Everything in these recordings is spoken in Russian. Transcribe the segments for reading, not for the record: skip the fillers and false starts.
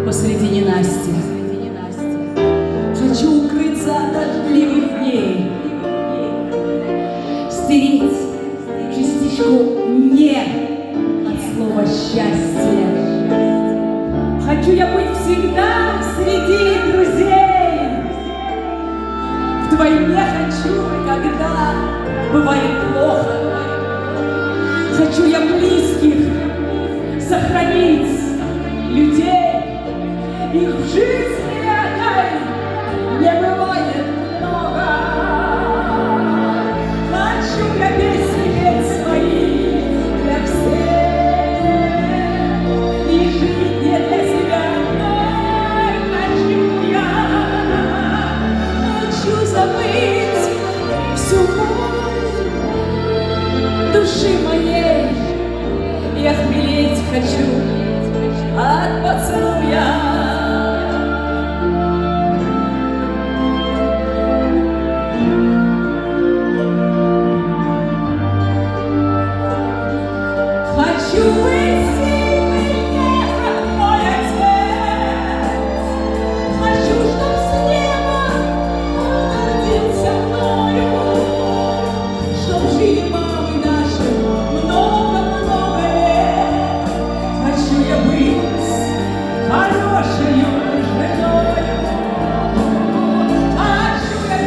посреди ненасти. Хочу укрыться от дождливых дней, стереть частичку «не» от слова «счастье». Хочу я быть всегда среди друзей. Вдвойне хочу, когда бывает плохо. Хочу я близких сохранить людей. Их в жизни этой не бывает много. Хочу я песни петь свои для всех и жить не для себя одной. Хочу я, хочу забыть всю боль души моей. Я хмелеть хочу от поцелуя. Хочу быть сильнее, как мой отец. Хочу, чтоб с неба он гордился мною, чтоб жили мамы наши много-много лет. Хочу я быть хорошею женою. Хочу я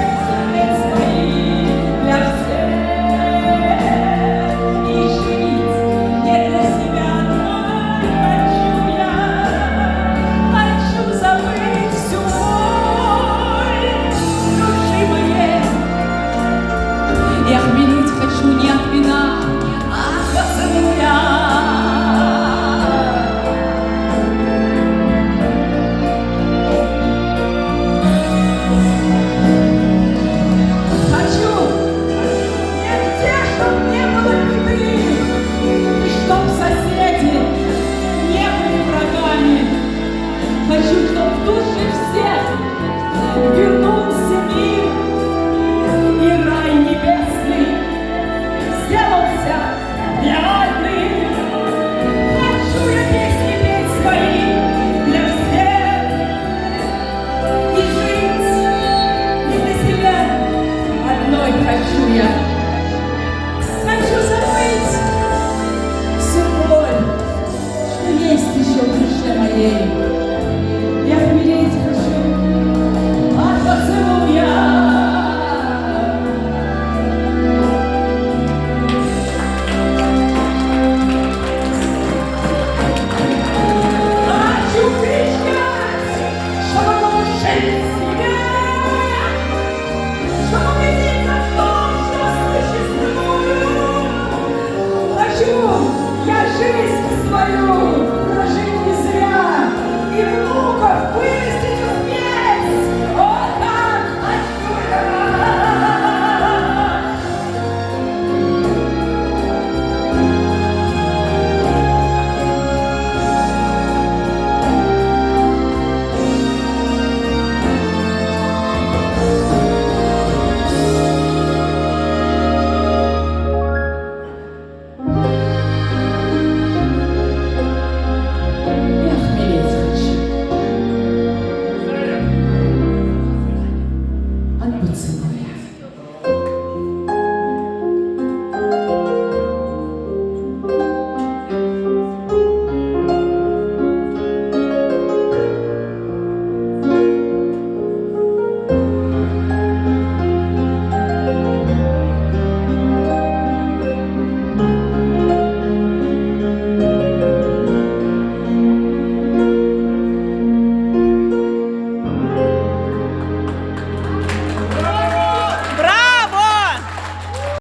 петь свои для всех и жить не для себя одной. Хочу забыть всю боль души моей. Я хмелеть хочу не от вина, а от поцелуя. Хочу нигде, чтоб не было беды, и чтоб соседи не были врагами. Хочу, чтоб в душе все